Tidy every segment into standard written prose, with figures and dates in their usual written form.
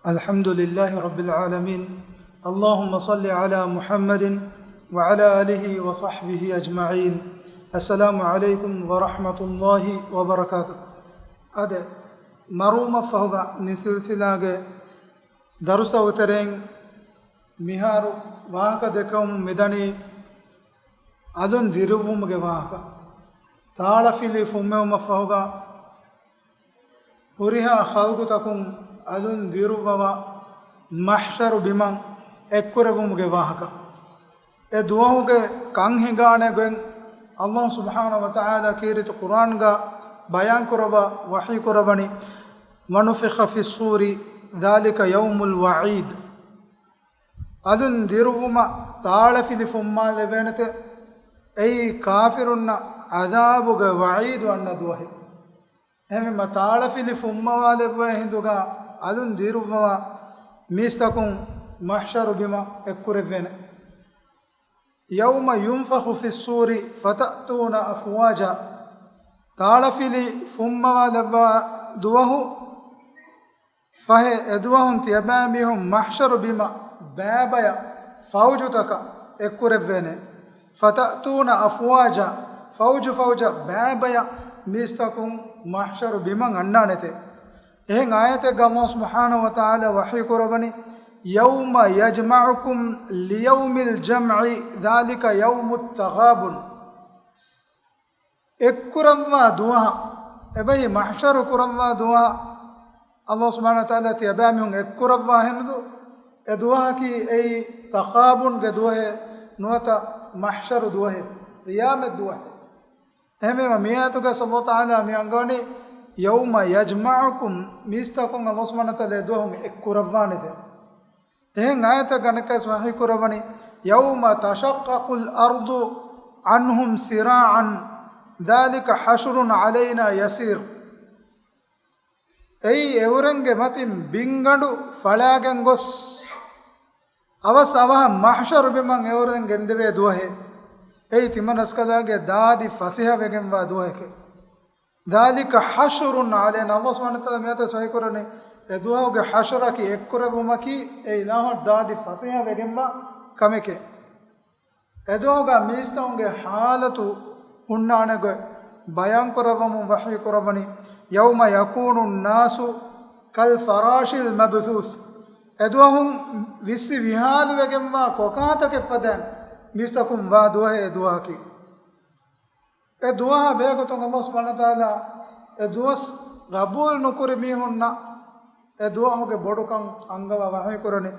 الحمد لله رب العالمين. اللهم صل على محمد وعلى آله وصحبه أجمعين. السلام عليكم ورحمة الله وبركاته. أده مروم فهوغا من سلسلة درس وترين مهارو واهك دكوم مدني أدون ديروم جواهك تعال في لي فمه فهوغا هريها خلق تكون أدون ديروبوا محشر بمن أكوربوم جواهك أدواه كان هنگانه بين الله سبحانه وتعالى كيرت القرآن جا بيان كربا وحي كرباني ونفخ في الصور ذلك يوم الوعيد أدون ديروبما تعال في لفما لبنت أي كافرنا عذاب وعيد وأن دواه هم ما تعال في لفما والبوه هندوغا أدون ديروبما ميستكون محشر بما أكوربين يوم ينفخ في الصور فتأتون أفواجا تعال في لفما والبوه دواه فهي أدوهم تيابامهم محشر بما بابا فوجتك أكوربين فتأتون أفواجا فوجا بابا ميستكون محشر بما أنانته إن آية الله سبحانه وتعالى وحي كربني يوم يجمعكم ليوم الجمع ذلك يوم التغابن اكرم دوها ابي محشر كرم دوها الله سبحانه وتعالى تيابامهم اكرم هندو ادوها كي اي تغابن دوه نوتا محشر دوه قيامة دوه هم مياتك صلى الله تعالى ميانغوني يوم يجمعكم ميستكم الله سبحانه وتعالى دوهم اكرفانته إن آية كانك اسمعي كربني يوم تشقق الأرض عنهم سراعا ذلك حشر علينا يسير أي أورنج متم بينغدو فلاغنغوس أوس أوها محشر بمن أورنج اندبه دوه أي تمنس كذاك دادي فسيها بجنب دوه ذلك حشر علينا الله سبحانه وتعالى ميته سوي كرني ادواه حشر كي اكربما كي اي ناه دادي فسيها بجنب كمك ادواه ميستونغ حالتو هنانغ بيان كربم وحي كربني يوم يكون الناس كالفراش المبثوث ادواهم وسي وحال بجنب كوكاتك فدان ميستكم وادوه ادواه كي ادوها بيغتون الله سبحانه وتعالى ادوس قبول نكر ميهن ادواه کے بڑکن انگوا وحی کرنے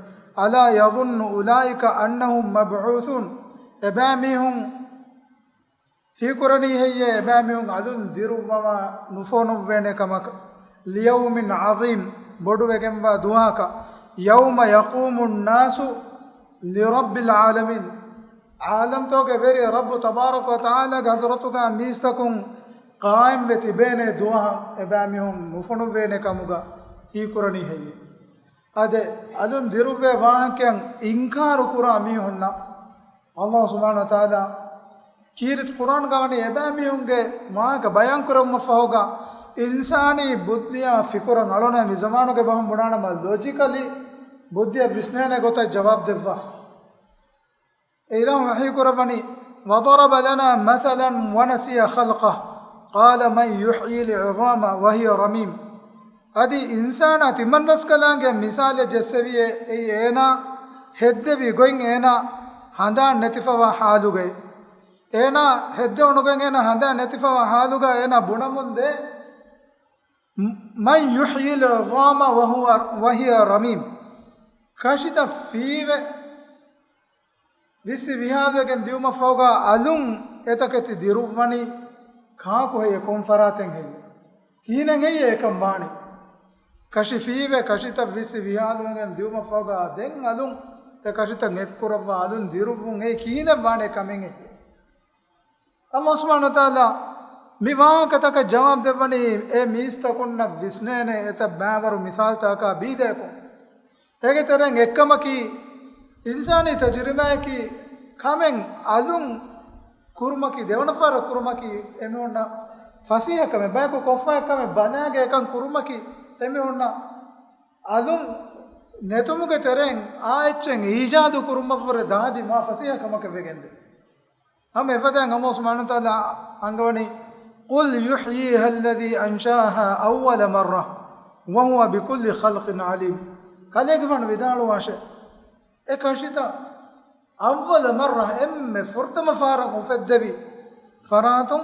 الا يظن اولئك انهم مبعوثون ابامهم ہی کرنی ہے یہ ابامهم ادن دیروا نفون ونے کمک ليوم عظيم بڑو وگمبا دعا کا يوم يقوم الناس لرب العالمين عالم تو کے بری رب تبارک و تعالی حضرت کا میستکم قائم وتی بین دعا ابامهم مفنو ونے کمگا ہی کرنی ہے اد ادن دیروبے واہکن انکار کرا می ہونا اللہ سبحانہ و تعالی کیرت قرآن گانے ابامهم کے ماں کا بیان کرم مفہوگا انسانی بدھیا فکر نالونے می زمانوں کے بہم بڑانا ما لوجیکلی بدھیا بسنے نے گوتا جواب دیوا إله وحي كربني وضرب لنا مثلا ونسي خلقه قال من يحيي العظام وهي رميم أدي إنسان تمن رسكلانge مثال جسوي أي أنا هدوي going أنا هندا نتفوا حالوجي أنا هدو نوجي أنا هندا نتفوا حالوجا أنا بنامون ده من يحيي العظام وهي رميم كاشتا فيه විසි විහාදයෙන් දියුම ෆෝගා අලුම් එතකති දිරුවනි කාකෝ හේ කොන්ෆරාතෙන් හේ කීනෙන් හේ එකම් බානි කෂිෆීවේ කෂිත විසි විහාදයෙන් දියුම ෆෝගා දෙන් අලුම් te කෂිත නෙක්කුරව අලුම් දිරුවුන් හේ කීන බානේ කමෙන් හේ අල්ලාහ් සුබ්හානහු වතාලා මිවා කතක ජවාබ දෙවනි ඒ මිස්තකුන්න විස්නේනේ එත බෑවරු මිසාල් තාකා බීදේකෝ ඒකේ තරෙන් එක්කමකි इंसानी तजुर्बे की कामें आलूम कुर्मा की देवनफार कुर्मा की एमे उन्ना फसी है कमें बैको कोफा है कमें बना गए कं कुर्मा की एमे उन्ना आलूम netumuge tereng aechen ijadu kurumavore dadi ma fasiha kamake vegende ham efadan Allah subhanahu wa ta'ala angawani qul yuhyiha alladhi anshaaha awwala marra wa huwa bikulli khalqin alim kaleke man vidalu washe ekashita awwala marra emme furtama faran ufaddavi faratum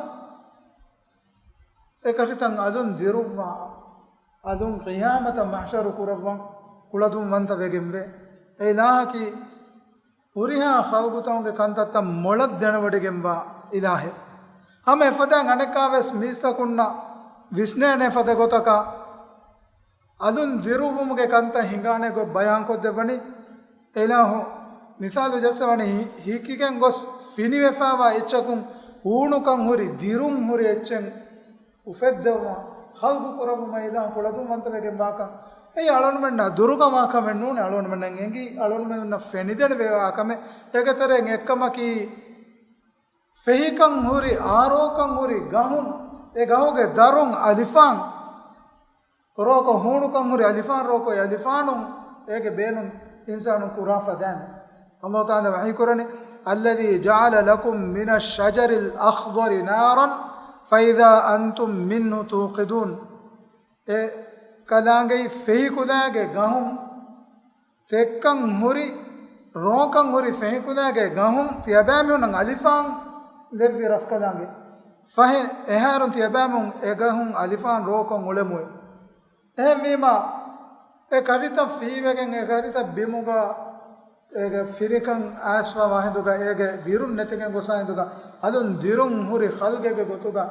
ekashitan adun dirumma adun qiyamata mahsharu kuravwan kuladum manta vegembe ilahaki uriha khalgutonge kantatta molad denawadigemba ilahe hame fadan anekaves mistakunna visnene fada gotaka adun diruvumuge kanta hingane go bayan ko devani ilahu misalu jassawani hikigen gos finiwefawa echakun uunukan huri dirum huri echen ufeddewa khalgu kurabuma ilahu kuladum manta vegemba kan ei alonmenna durugama kame nune alonmenna engi alonmenna fenidene vewa kame egatere ekkamaki fehikan huri arokan huri gahun e gahuge darun alifan roko hunukan huri alifan roko alifanun ege benun insanun kurafa dan Allah Taala wahi korane alladhi ja'ala lakum min ash-shajari al-akhdari naran fa idha antum minhu tuqidun kalangai fehikudage gahum tekkan huri rokan huri fehikudage gahum tiabamun alifan devvi raskadange fahe eharun tiabamun egahum alifan rokan ulemu ehmima e karita fiwegen e karita bimuga ege firikan aswa wahinduga ege dirun netegen gosahinduga adun dirun huri khalgege gotuga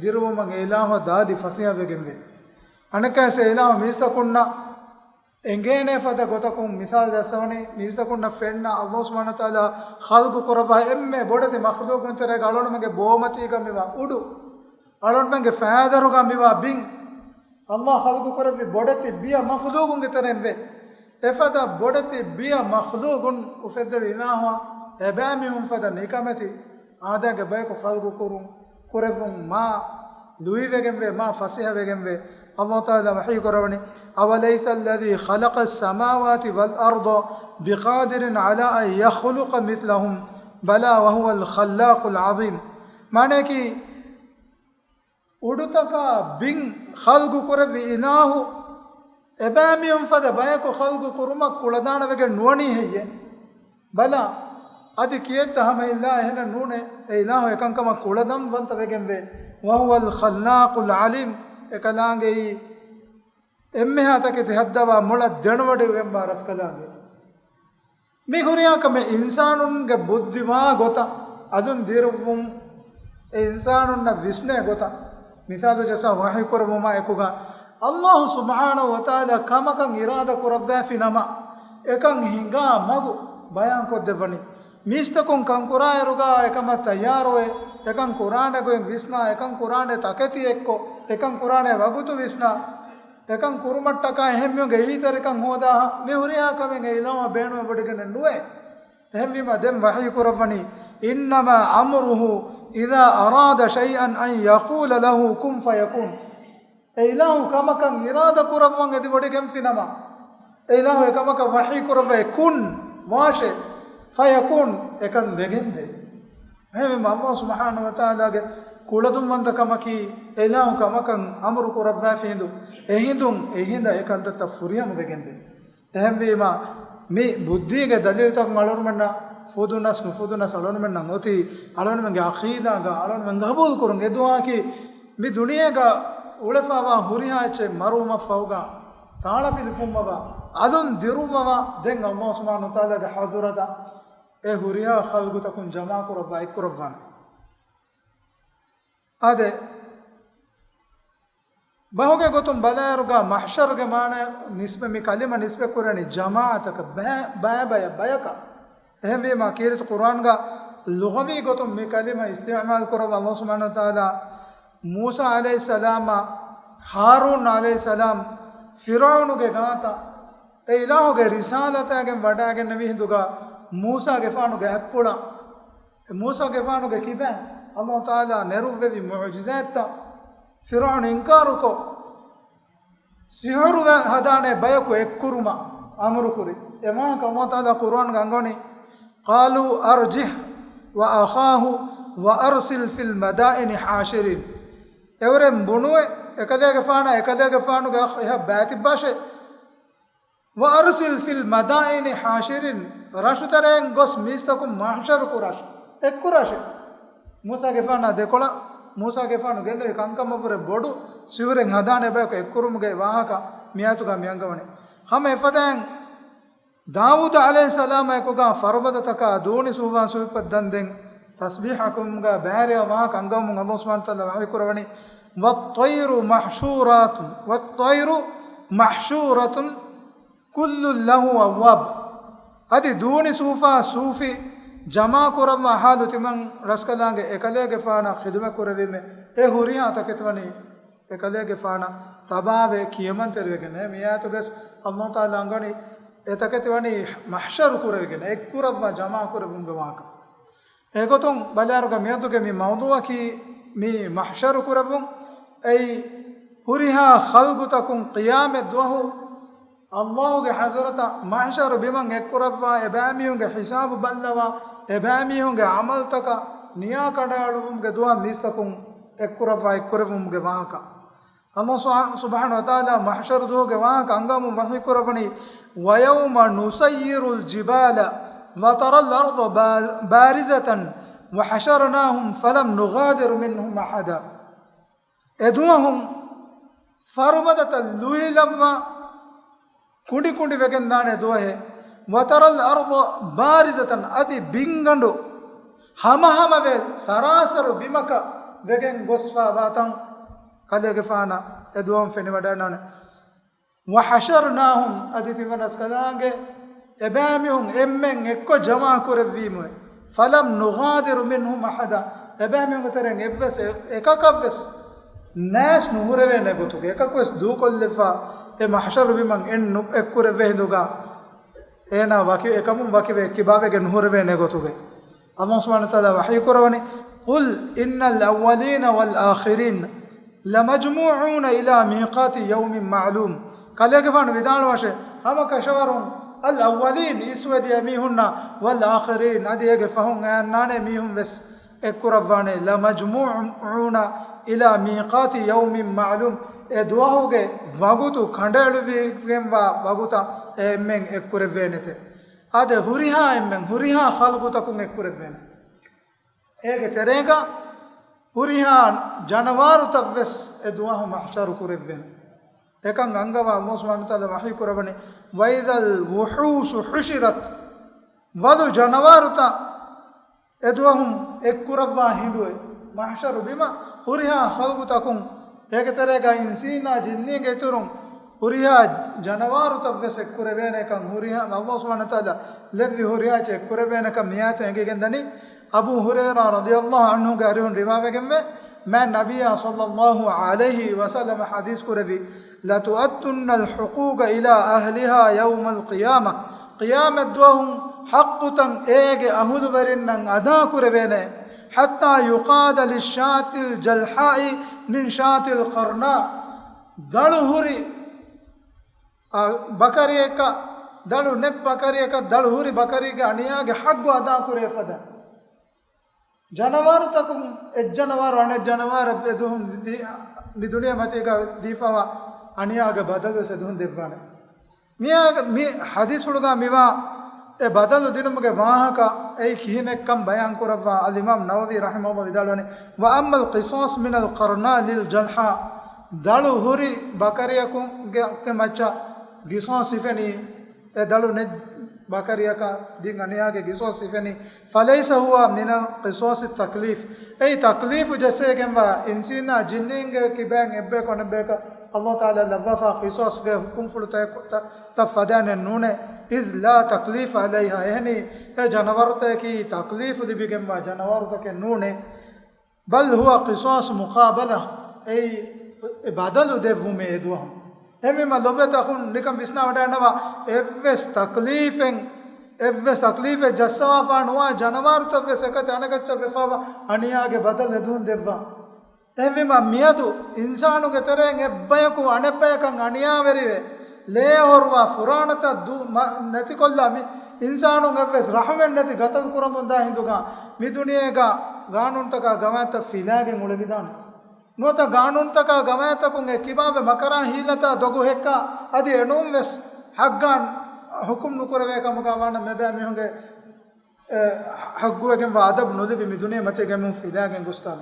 dirumang ilaho dadi fasiha vegembe anakase ilaho mistakunna engene fada gotakum misal jasawani mistakunna fenna Allah subhanahu wa taala khalqu koraba emme bodati makhluqun tere galon mege bomati gamiwa udu alon mege faadaru gamiwa bin Allah khalqu korabi bodati biya makhluqun ge terembe efada bodati biya makhluqun ufedde ilaho ebamihum fada nikamati aada ge bayko khalqu korum korevum ma lui vegembe ma fasiha vegembe Allah Taala wahi korawani awalaysa alladhi khalaqa as-samawati wal arda biqadirin ala an yakhluqa mithlahum bala wa huwa al-khallaqul azim mane ki udutaka bin khalqu koravi inahu ebamiyum fada bayako khalqu kuruma kuladana vege nuani heye bala adi kiyetta hama illa hena nune e ilahu ekankama kuladam vanta vegembe wa huwa al-khallaqul alim ekalaange emme hatake tehaddawa mola denwade wemba raskalaange me huriya kame insanun ge buddhiwa gota adun diruvum e insanun na visne gota misadu jasa wahi korvuma ekuga Allah subhanahu wa taala kamakan irada korabwa finama ekan hinga magu bayan ko devani mistakon kankura eruga ekama tayaroe ekan qur'ane goen visna ekan qur'ane taketi ekko ekan qur'ane wagutu visna ekan kurumattaka ehemmuge iterekan hoda me huriya kamen ilama beenu bodigene nuwe ehemmima dem wahi kurawani innama amruhu idha arada shay'an an yaqula lahu kun fayakun ilahu kamakan irada kurawwan edi bodigem finama ilahu kamaka wahi kurawwe kun washe fayakun ekan vegende heme Allah subhanahu wa ta'ala ge kuladum wanda kamaki ilahu kamakan amru ko rabba findu ehinda ekanta furiyam vegende ehme ma me buddhi ge dalil tak malor manna fudunas nufudunas alon manna noti alon menge aqida ga alon menge habul kurun ge du'a ki me duniya ga ulefawa huriya che maruma fauga taala filfumma adun diruma den Allah subhanahu wa ta'ala ge hazurata e huriya khalgu takun jama kurabba ikurabban ade bahoge gotum badaruga mahshar ge mane nisbe mi kalima nisbe kurani jamaataka bayaka ehme ma kirit quran ga lughawi gotum mi kalima istimal kurab Allah subhanahu wa ta'ala Musa alayhi salam Harun alayhi salam Firaun ge gata e ilahu ge risalata ge wada ge nabi hinduga Musa ge faanu ge happula Musa ge faanu ge kiben Allah Taala neruvve mu'jizatta Firaun inkaru ko siharu hadane bayako ekkuruma amru kuri ema ka Allah taala Quran gangoni qalu arjih wa akhahu wa arsil fil madaini hashirin evren bunuwe ekadege faanu ga eha baati bashe wa arsil fil madaini hashirin rashutaren gos mistakum mahshar kurash ekkurash Musa ge faana dekola Musa ge faanu gende kankam pure bodu siuren hadane ba ekkurum ge wahaka miyatu ga miyangamane hame efadan Daud alayhi salam ekoga farbada taka doni suwa suipad danden tasbihakum ga bahariya wa kangam Allah subhanahu wa ta'ala wa kurawani wat-tayru mahshuratun kullu lahu awwab adi doni sufi jama kurama halu timan raskalange ekalege faana khidma kurawime e huriya taketwani ekalege faana tabawe kiyaman terwegene miyatu gas Allah ta'ala angani etaketwani mahshar kurawigene ekkurabba jama kuravum bewaka egotum balaruga miyatuge mi mawduwa ki mi mahshar kuravum ay huriha khalqutakum qiyamet duhu Allah ge hazrata mahshar biman ekkurabba ebamiyunge hisab ballawa ebamiyunge amal taka niya kadalum ge duha mistakum ekkuravum ge waka Allah subhanahu wa ta'ala mahshar duhu ge waka angamu mahi kuravani ويوم نسير الجبال وترى الأرض بارزة وحشرناهم فلم نغادر منهم أحدا ادوهم فربدة اللوي لما كندي وكندان ادوه وترى الأرض بارزة أدي بينغندو هما سراسر بمك وكن غصفا باتن كاليغ فانا ادوهم فيني ودانان وحشرناهم أديتي من أسكالانge إبامهم إمن إكو جماع كورفيمه فلم نغادر منهم أحدا إبامهم ترين إبس إكاكبس ناس نهورة نغوتوك إكاكوس دوكل لفا محشر بمن إن إكورفيه دوغا إنا باكي إكامم باكي كبابك نهورة نغوتوك الله سبحانه وتعالى وحي كرواني قل إن الأولين والآخرين لمجموعون إلى ميقات يوم معلوم كاليك فان بدال وشه هم كشورون الأولين يسود يميهن والآخرين أدي يقفهم أنان ميهم بس اكرفاني لمجموعون إلى ميقات يوم معلوم ادواهوغ وغوتو خندلو فيم وغوتا من اكرفينته اد هوريها خلقتكم اكرفين ايغ تريغا هوريها جانوار تفس ادواه محشر كرفين ekang angava Allah subhanahu wa ta'ala wahi kurabane waidal wuhushu hushirat walu janawaruta edwahum ekkurava hinduwe mahsharu bima huriha khalqutakum egeterega insina jinninge turun huriha janawaruta ves ekkurabene kan huriha Allah subhanahu wa ta'ala levi huriha che ekkurabene kan miyate engegendani Abu Hurairah radiyallahu anhu garihun riwayegemme man nabiyya sallallahu alayhi wa sallam hadith kurabi لا تؤدن الحقوق إلى أهلها يوم القيامة قيامة دوهم حقة إيج أهل برنن أدا كربينه حتى يقاد للشاة الجلحاء من شاة القرناء دلهوري بكريك دلو نب بكريك دلهوري بكريك أنياج حق أدا كريفدا جانوار تكم الجانوار عن الجانوار بدهم بدنيا متى ديفوا أنياغ بدل سدون ديفانه مي حديث لغا ميوا ए बदल दिन मुगे वहाँ का एक ही ने कम बयान को रवा अल-इमाम नववी रहमहुल्लाह विदालने व अम्मल क़िसास मिनल क़रना लिल जलहा दालु हुरी बकरिया को के मच्चा गिसों सिफनी ए दालु ने बकरिया का दिन अनिया के गिसों सिफनी फलैसा हुआ मिनल क़िसास तकलीफ ए तकलीफ जैसे कि वा इंसाना जिन्नेंगे कि बैंग एब्बे को नब्बे का अल्लाह ताला लवफ़ा क़िसास के हुक्म फुलता तफ़दान नूने إذ لا تكليف عليها يعني جنورتك تكليف دي بجمع جنورتك نونه بل هو قصاص مقابلة أي بدل دفو ميدوهم هم ما لبت أخون نكم بسنا ودانوا إفس تكليف جسوا فانوا جنورت بسكت أنا كتشا بفاوا أنيا के بدل دون دفوا هم ما ميادو إنسانو के तरह إبّायों को अनेब्बाय का अनिया वेरीवे le horwa furanata du nati kollami insanu ngavves rahmen nati gatal kuramunda hinduga mi duniyega ganuntaka gamata filage mulevidana nota ganuntaka gamata kun ekibabe makara hilata dogu hekka adi enum ves haggan hukum nukurave kamuga wana mebe mi honge hagguegen wa adab nulibi mi duniya mate gemun filagen gustan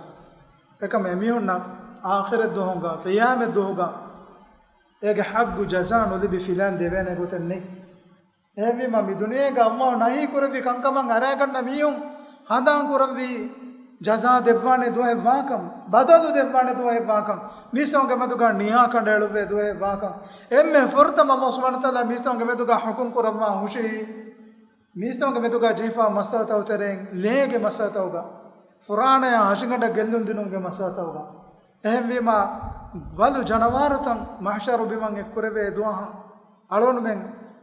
ekam emi honna akhirat do honga qiyamet do hoga ege haggu jaza nulibi filan devene gotenne emi ma mi duniya ga allah nahi kurabi kankaman araganna miyun handan kurabi jaza devane do evakam badalu devane do evakam misonge meduga niya kandeluve do evakam emme furtam allah subhanahu wa taala misonge meduga hukum kurama hushi mistonge meduga jifa masata utereng lege masata uga furana ya hashinganda gellun dinunge masata uga ehmi ma walu janawaratan mahsharu bimang ekkurebe duha alon men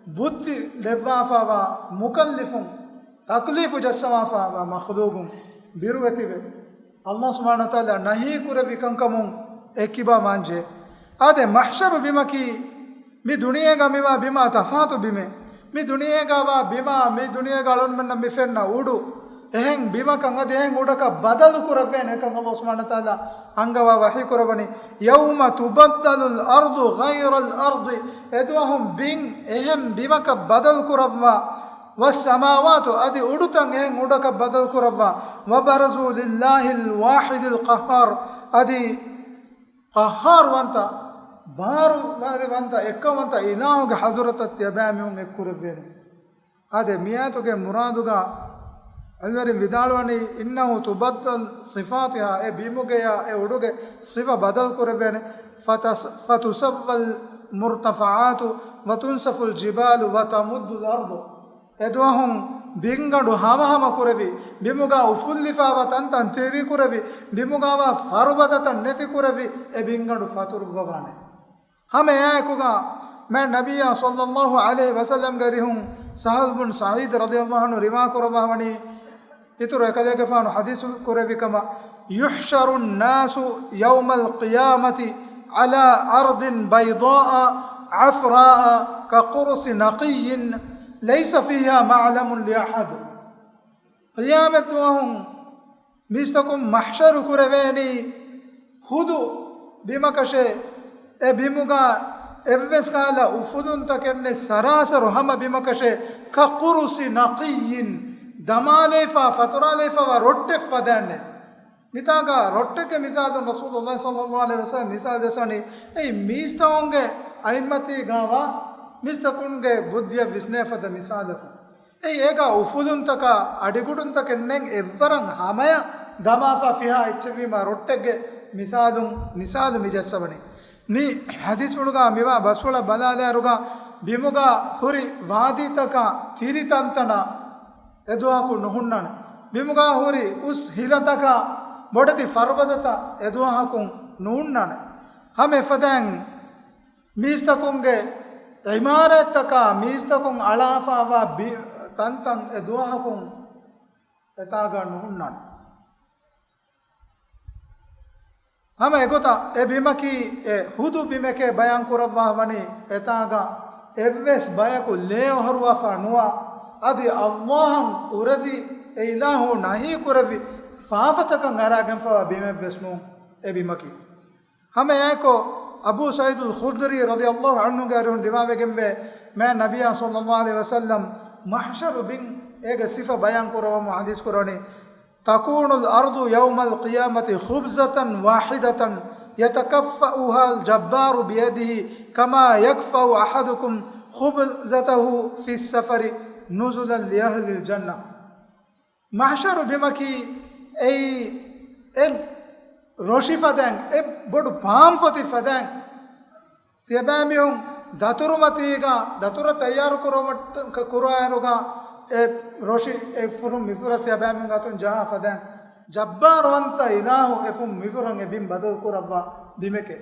buddhi levwafa wa mukallifun taklifu jassawafa wa makhluqun birwetibe allah subhanahu wa taala nahi kurebi kankamun ekiba manje ade mahsharu bimaki mi duniyega miwa bima tafatu bime mi duniyega wa bima mi duniyega alon menna mi fenna udu eheng bima kan ade eheng udaka badalu kurabene kan allah subhanahu wa taala angawa wahi kurabani yawma tubaddalu al ardu ghayra al ardi edwahum bin ehem bima ka badal kurabwa was samawati adi udutan eheng udaka badal kurabwa wa barazu lillahi al wahid al qahhar adi qahhar wanta baru wanta ekkawanta ilahuge hazratat yabamihun ekkurevene ade miyatuge muraduga alwarin vidalwani innahu tubaddal sifatiha e bimugeya e uduge sifa badal kurevene fatusawwal murtafaatu wa tunsafu aljibalu wa tamuddu al-ardu edwahum bingadu hama kurevi bimuga ufullifa tantan teri kurevi bimuga wa farubadatan neti kurevi e bingadu faturubwane hame aykuga मैं नबिया सल्लल्लाहु अलैहि वसल्लम गरी हूँ सहल बिन सईद रदियल्लाहु अन्हु रिवा कुरबावनी इतुर एकदे के फान हदीस कुरे बिकमा युहशरु الناس يوم القيامة على أرض بيضاء عفراء كقرص نقي ليس فيها معلم لأحد قيامة وهم مستكم محشر كربيني هدو بمكشي بمغا evves kala ufudun takenne sarasaro hama bimakashe ka qurusi naqiyin damalefa faturalefa wa rotte fadanne mitaga rotteke misal rasulullah sallallahu alaihi wasallam misal desani ei mistaonge aimmati gawa mistakunge buddhiya visnefada misalatu ei ega ufudun taka adigudun takennen evvaran hamaya damafa fiha ichvima rottege misalum mijassavani ni hadis muduga miwa baswala balada ruga bimuga huri vaditaka tiritantana eduaku nuhunnana bimuga huri us hilataka bodati farbadata eduaku nuhunnana hame fadan mistakunge imarataka mistakun alafa wa tantan eduaku etaga nuhunnana hama egota e bimaki e hudu bimeke bayan kurawwa wani etaga evves bayaku leo harwa fa nuwa adi allaham uradi e ilahu nahi kuravi faafatakan aragan fa bime vesmu e bimaki hama eko abu sa'id al-khudri radiyallahu anhu garun riwaye gembe मैं नबिया सल्लल्लाहु अलैहि वसल्लम महशर बिन एक सिफा बयान kurawwa hadis kurani تكون الأرض يوم القيامة خبزة واحدة يتكفأها الجبار بيده كما يكفأ أحدكم خبزته في السفر نزلا لأهل الجنة محشر بمكي أي روشي فدان بدو بام فتي فدان تيباميهم داتورو متيغا داتورو تيار كروائروغا roshi furum mifurat yabam gatun jaha fadan jabbar wanta ilahu efum mifurang bim badal kurabba bimeke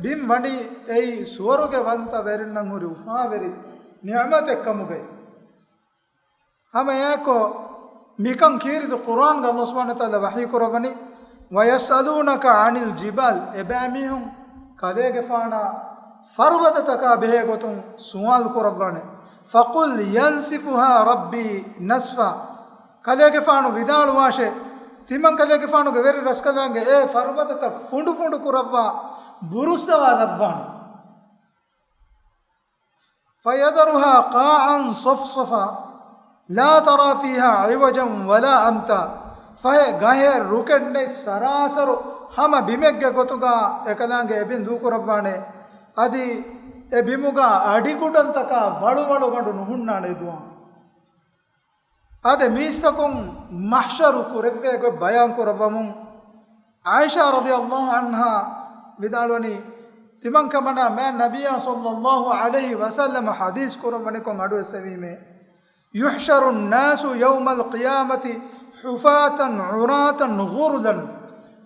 bim wandi ei suwaruge wanta verinnang uri ufa veri ni'mat ekkamuge hama yako mikan kiri to quran ga allah subhanahu wa taala wahi kurabani wa yasalunaka anil jibal ebamihum කදේගේ ෆානා ෆර්වදතක බෙහෙගොතුන් සුවල් කුරවන්නේ ෆකුල් යන්සිෆුහා රබ්බී නස්ෆා කදේගේ ෆානු විදාළු වාෂේ තිමන් කදේගේ ෆානුගේ වෙරි රස්කදාංගේ ඒ ෆර්වදත ෆුඬු ෆුඬු කුරවවා බුරුසවා ලබ්වාන فيذرها قاعا صفصفا لا ترى فيها عوجا ولا أمتا فهي غير ركن سراسر هم بيمك غتوغا එකලංගේ එබින් දූ කරවන්නේ අදි ඒ බිමුගා අඩි කුඩන් තක වඩු වඩු ගඩු නුහුන්නානේ දුවා අද මිස්තකුම් මහෂරු කුරෙවේ ගො බයන් කරවමුන් ආයිෂා රදියල්ලාහු අන්හා විදාලවනි තිමන් කමනා මෑ නබියා සල්ලල්ලාහු අලයිහි වසල්ලම හදීස් කරවන්නේ කොන් අඩු එසවීමේ යුහ්ෂරු الناس يوم القيامة حفاة عراة غرلا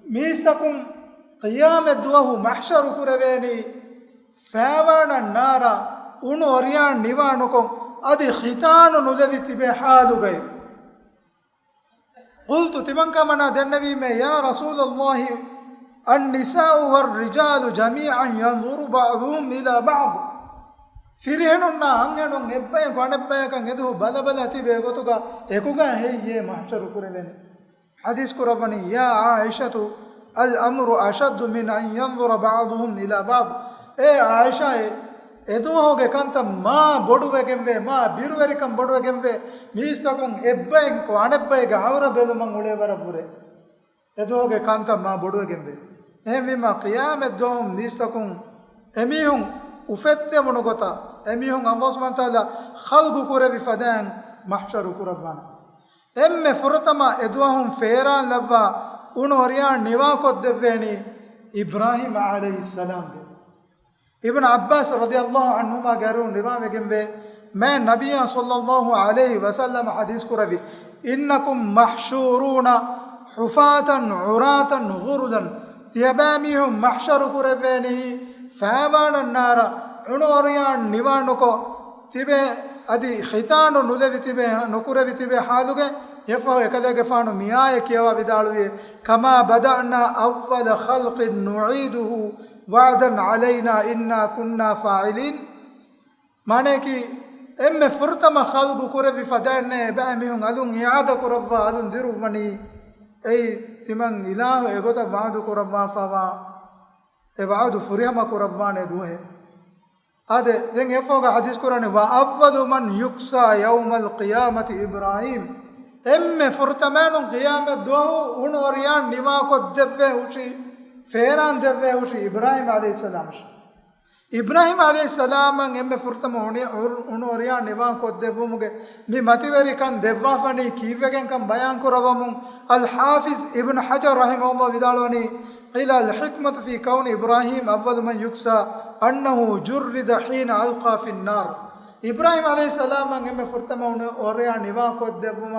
මිස්තකුම් qiyamet duwahu mahshar kureveni fෑවාන නාර උණු ඔරියාන් නිවානකොන් අදි ඛිතානු නුදවි තිබේ හාලුගයි قلت තිමන් කමනා දෙන්නවීමේ යා රසූලල්ලාහි النساء والرجال جميعا ينظر بعضهم إلى بعض ෆිරිහෙනුන්නා අංගෙනුන් එබ්බය ගොණෙබ්බයකන් එදු බල බල තිබේ ගොතුගා එකුගා හෙයේ මහෂරු කුරෙවෙනි හදීස් කුරවනි යා ආයිෂතු الأمر أشد من أن ينظر بعضهم إلى بعض ඒ ආයිෂා එදුවෝගේ කන්ත මා බොඩුවගෙන් මා බිරුවරිකම් බොඩුවගෙන් මිස්තකුන් එබ්බයෙන් කොණෙබ්බයගේ අවර බෙලුමන් උලේ වරපුරේ එදුවෝගේ කන්ත මා බොඩුවගෙන් එහෙම ඛියාමත් දොම් මිස්තකුන් එමිහුන් උෆෙත්තේ මොනගත එමිහුන් අල්ලාහ් සුබ්හානහු තාලා ඛල්ගු කුරවි ෆදාන් මහෂරු කුරබන එම්මෙ ෆුරතම එදුවහුන් ෆේරාන් ලව්වා උණු හරියාන් නිවා කොත් දෙවෙනි ඉබ්‍රාහීම আলাইহিස්සලාම් ඉබ්න අබ්බාස් රදියල්ලාහු අන්හුමා ගරුන් රිවාවෙගෙන් මෑ නබියා සල්ලල්ලාහු අලයිහි වසල්ලම හදීස් කුරවි ඉන්නකුම් මහෂූරුන හුෆාතන් උරාතන් ගුරුදන් තියබාමිහුම් මහෂරු කුරවෙනි ෆෑවාන නාර උණු හරියාන් නිවානකෝ තිබේ අදි ඛිතානු නුලෙවි තිබේ නුකුරවි තිබේ හාලුගේ يفه كذا فانو مياه كيوا بدالوي كما بدأنا أول خلق نعيده وعدا علينا إنا كنا فاعلين معنى كي إما فرتم خلق كرفي فدان بأمهم ألون إعادة كرفا ألون ديرو مني أي تمن إله إغوتا بعد كرفا فوا بعد فريما كرفان دوه هذا دين يفوق حديث قرآن وأفضل من يكسى يوم القيامة إبراهيم එම්මෙ ෆුර්තමානුන් ඛියාමත් දුවහු උණු ඔරියාන් නිවා කොත් දෙව්වේ උෂි ෆේරාන් දෙව්වේ උෂි ඉබ්‍රාහීම আলাইහිස්සලාම් ඉබ්‍රාහීම আলাইහිස්සලාමන් එම්මෙ ෆුර්තම උණු ඔරියාන් නිවා කොත් දෙව්වමුගේ මි මතිවරි කන් දෙව්වා ෆනි කීවගෙන් කන් බයන් කරවමුන් අල් හාෆිස් ඉබ්න හජර් රහිමහුල්ලාහ් විදාලවනි قيل الحكمة في كون إبراهيم أول من يكسى أنه جرد حين ألقى في النار إبراهيم عليه السلام එම්මෙ ෆුර්තම උණු ඔරියාන් නිවා කොත් දෙව්වම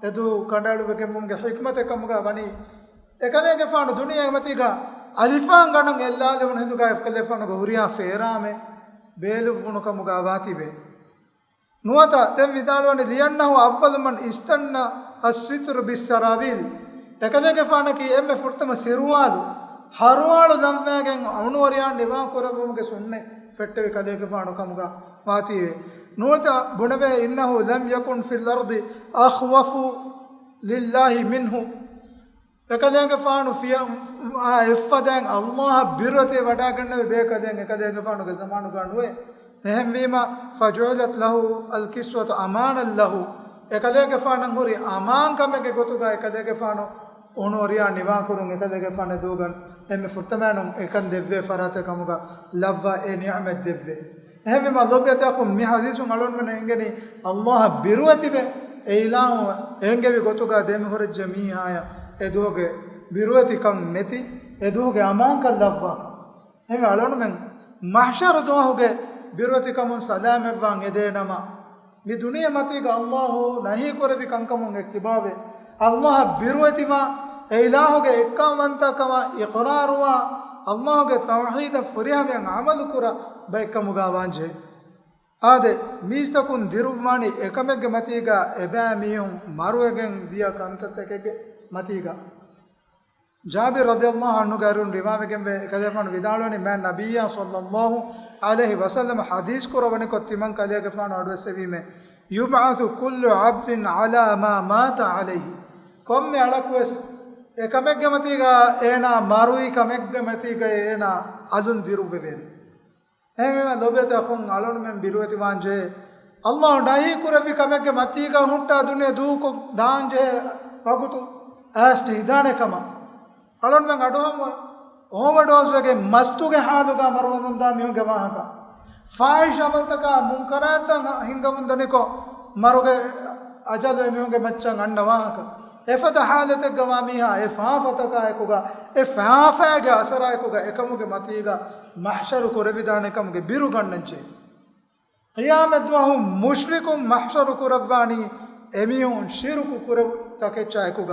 එදු කණ්ඩායුවක මුන්ගේ හික්මත කමුගා වනි එකදේගේ ෆානු දුනියා මතිගා අලිෆාන් ගණන් එල්ලාලේ වුණ හිඳුගා එෆකලේ ෆානු ගෝරියා ෆේරාමේ බේලු වුණ කමුගා වාතිබේ නුවත දැන් විදාලවනේ ලියන්නහු අවවල් මන් ඉස්තන්න අස්සිතර බිස්සරාවිල් එකදේගේ ෆානකි එම්මෙ ෆුර්තම සිරුවාලු හරවාලු දම්වැගෙන් අනුවරියාන් නිවා කරගමුගේ සුන්නේ ෆෙට්ටේ කදේගේ ෆානු කමුගා වාතිවේ نوتا بنبه إنه لم يكن في الأرض أخوف لله منه එකදෙන් ෆානු ෆිය ඉෆදෙන් අල්ලාහ් බිරතේ වඩා ගන්න බේකදෙන් එකදෙන් ෆානු ගේ සමානු ගන්නුවේ එහෙම වීම ෆජුලත් ලහු අල් කිස්වත අමානන් ලහු එකදෙන් ෆානන් හොරි අමාන් කමගේ ගොතුගා එකදෙන් ෆානු ඕනෝරියා නිවා කරුන් එකදෙන් ෆාන දෝගන් එමෙ ෆුර්තමානම් එකන් දෙව්වේ ෆරාත කමුගා ලව්වා ඒ නිඅමත් දෙව්වේ එහෙම මා ලොබ්යතකම් මි හදීසුන් අලොන් මන එංගනි අල්ලාහ් බිරුවතිබේ ඒලාම එංගෙවි ගොතුගා දෙමෙ හොර ජමීහාය එදෝගේ බිරුවති කන් නැති එදෝගේ අමාන් කල් ලව්වා එහෙම අලොන් මන් මහෂර දෝහුගේ බිරුවති කමුන් සලාම වන් එදේනම මි දුනිය මතිග අල්ලාහ් නහි කරවි කන්කමුන් එක්තිබාවේ අල්ලාහ් බිරුවතිවා ඒලාහුගේ එක්කමන්තකම ඉක්රාරුවා අල්ලාහ්ගේ තෞහීද ෆරිහමෙන් අමල් කුර බයිකමුගා වංජේ ආද මිස්තකුන් දිරුමානි එකමෙග්ගේ මතිගා එබෑ මියුන් මරුවගෙන් දිය කන්තතකෙගේ මතිගා ಜಾಬಿರ್ ರದಿಯಲ್ಲಾಹು ಅನ್ಹು ಗಾರುನ್ ರಿವಾವೆಗೆಂಬೆ ಕದೆಫಾನು ವಿದಾಳೋನಿ ಮ್ಯಾನ್ ನಬಿಯ ಸಲ್ಲಲ್ಲಾಹು ಅಲೈಹಿ ವಸಲ್ಲಂ ಹದೀಸ್ ಕುರವನಿ ಕೊತ್ತಿಮಂ ಕದೆಗೆಫಾನು ಅಡುವೆಸೆವೀಮೆ ಯುಬ್ಅಸು ಕುಲ್ಲು ಅಬ್ದಿನ್ ಅಲಾ ಮಾ ಮಾತ ಅಲೈಹಿ ಕೊಮ್ಮೆ ಅಳಕುವೆಸ್ ಕಮೆಗ್ಗೆ ಮತೀಗ ಏನ ಮಾರುಯಿ ಕಮೆಗ್ಗೆ ಮತೀಗ ಏನ ಅದುನ್ ದಿರುವೆವೇನು ಹೇಮೆ ಲೋಬೆತ ಫುಂ ಅಲೋನು ಮೆಂ ಬಿರುವತಿ ವಾಂಜೆ ಅಲ್ಲಾಹ್ ಡಾಹಿ ಕುರವಿ ಕಮೆಗ್ಗೆ ಮತೀಗ ಹುಟ್ಟ ದುನಿಯ ದೂಕು ದಾಂಜೆ ವಗುತು ಅಷ್ಟಿ ಇದಾನೆ ಕಮ ಅಳೋನು ಮೆಂ ಅಡುಹಮ ಓವರ್ಡೋಸ್ಗೆ ಮಸ್ತುಗೆ ಹಾದುಗ ಮರುವಂದ ಮಿಹುಗೆ ವಾಹಕ ಫಾಯಿಷ್ ಅಮಲ್ತಕ ಮುಂಕರಾತ ಹಿಂಗ ಮುಂದನಿಕೋ ಮರುಗೆ ಅಜದ ಮಿಹುಗೆ ಮಚ್ಚಂಗ ಅಣ್ಣ ವಾಹಕ ಎಫದ ಹಾಲತೆ ಗವಾಮಿಹ ಎ ಫಾಫತಕ ಎಕುಗ ಎ ಫಾಫಾಗೆ ಅಸರ ಎಕುಗ ಎಕಮುಗೆ ಮತೀಗ ಮಹ್ಶರು ಕುರವಿದಾನೆ ಕಮಗೆ ಬಿರುಗಣ್ಣಂಚೆ ಕಿಯಾಮತ್ವಹು ಮುಶ್ರಿಕು ಮಹ್ಶರು ಕುರವ್ವಾನಿ ಎಮಿಹುನ್ ಶಿರುಕು ಕುರವ್ ತಕೆಚ್ಚ ಎಕುಗ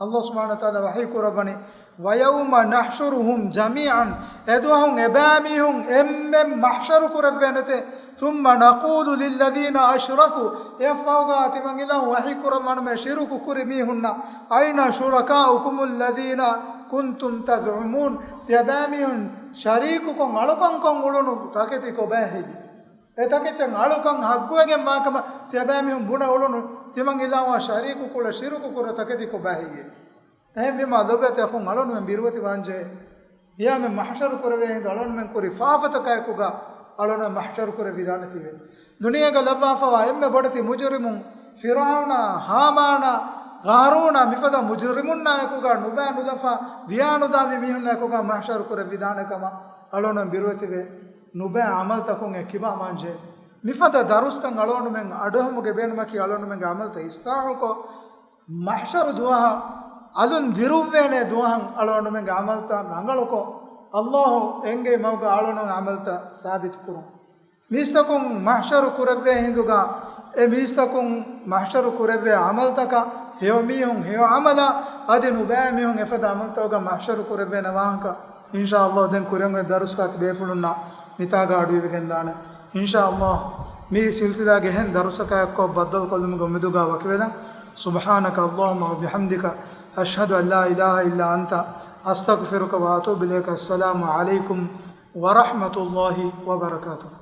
ಅಲ್ಲಾಹ್ ಸುಬ್ಹಾನಹು ವ ತಆಲಾ ವಹಿ ಕುರವನಿ ವಯೌಮ ನಹ್ಶುರುಹುಂ ಜಮೀಅನ್ ಎದುಹುಂ ಎಬಾಮಿಹುಂ ಎಮ್ಮೆ ಮಹ್ಶರು ಕುರವ್ವೆನತೆ ثم نقول للذين أشركوا يفوغا تمنغلا وحي كرمان ما شركوا كرميهن أين شركاؤكم الذين كنتم تزعمون يباميهن شريككم علكم كونغولونو تاكيتيكو باهي එතකෙච්චන් අලුකන් හග්ගුවගෙන් මාකම තියබෑමිහුම් බුණ ඔලුණු තිමංගිලාවා ශරීකු කුල ශිරුකු කුර තකෙදිකු බැහියේ එහෙම මෙම අදොබත යකුන් අලුණු මෙන් බිරුවති වංජේ යාම මහෂරු කුරවේ හිඳ අලුණු මෙන් කුරි ෆාෆතකයකුගා අලුණු මහෂරු කුර විදානතිවේ දුනියග ලබ්වාෆවා එම්මෙ බොඩති මුජරිමුන් ෆිරාවුන හාමාන ගාරූන මිෆද මුජරිමුන් නායකුගා නුබෑ නුදෆා වියානුදාවි මිහුන් නායකුගා මහෂරු කුර විදානකම අලුණු බිරුවතිවේ ನುಬೆ ಅಮಲ್ ತಕೊಂಗೆ ಕಿಬಾ ಮಾಂಜೆ ಮಿಫದ ದರುಸ್ತಂಗ್ ಅಳೋಣ ಮೆಂಗ್ ಅಡೋಹಮುಗೆ ಬೇನಮಕಿ ಅಳೋಣ ಮೆಂಗ್ ಅಮಲ್ತ ಇಸ್ತಾಹುಕೋ ಮಹ್ಶರು ದುವಾಹ ಅದುನ್ ದಿರುವ್ವೇನೆ ದುವಾಹಂಗ್ ಅಳೋಣ ಮೆಂಗ್ ಅಮಲ್ತ ನಂಗಳಕೋ ಅಲ್ಲಾಹು ಎಂಗೆ ಮೌಗ ಅಳೋಣ ಅಮಲ್ತ ಸಾಬಿತ್ ಕುರು ಮೀಸ್ತಕುಂ ಮಹ್ಶರು ಕುರವ್ವೆ ಹಿಂದುಗ ಎ ಮೀಸ್ತಕುಂ ಮಹ್ಶರು ಕುರವ್ವೆ ಅಮಲ್ತಕ ಹೇವ ಮೀಹುಂ ಹೇವ ಅಮಲ ಅದಿ ನುಬೆ ಮೀಹುಂ ಎಫದ ಅಮಲ್ತೋಗ ಮಹ್ಶರು ಕುರವ್ವೆ ನವಾಹಕ ಇನ್ಶಾ ಅಲ್ಲಾಹ್ ದೆನ್ ಕುರಂಗ ದರುಸ್ಕಾತ್ ಬೇಫುಳುನ್ನ මිතාගා අඩුවගෙන් දාන ඉන්ෂා අල්ලාහ් මේ සිල්සිලාගේ හෙන් දරුසකයක් කො බද්දල් කොල්ලම ගොමිදුගා වකවේද සුබ්හානක අල්ලාහුම්ම වබිහම්දික අෂ්හදු අන් ලා ඉලාහා ඉල්ලා අන්ත අස්තග්ෆිරුක ව අතූබු ඉලෛක අස්සලාමු අලයිකුම් ව රහ්මතුල්ලාහි ව බරකාතුහු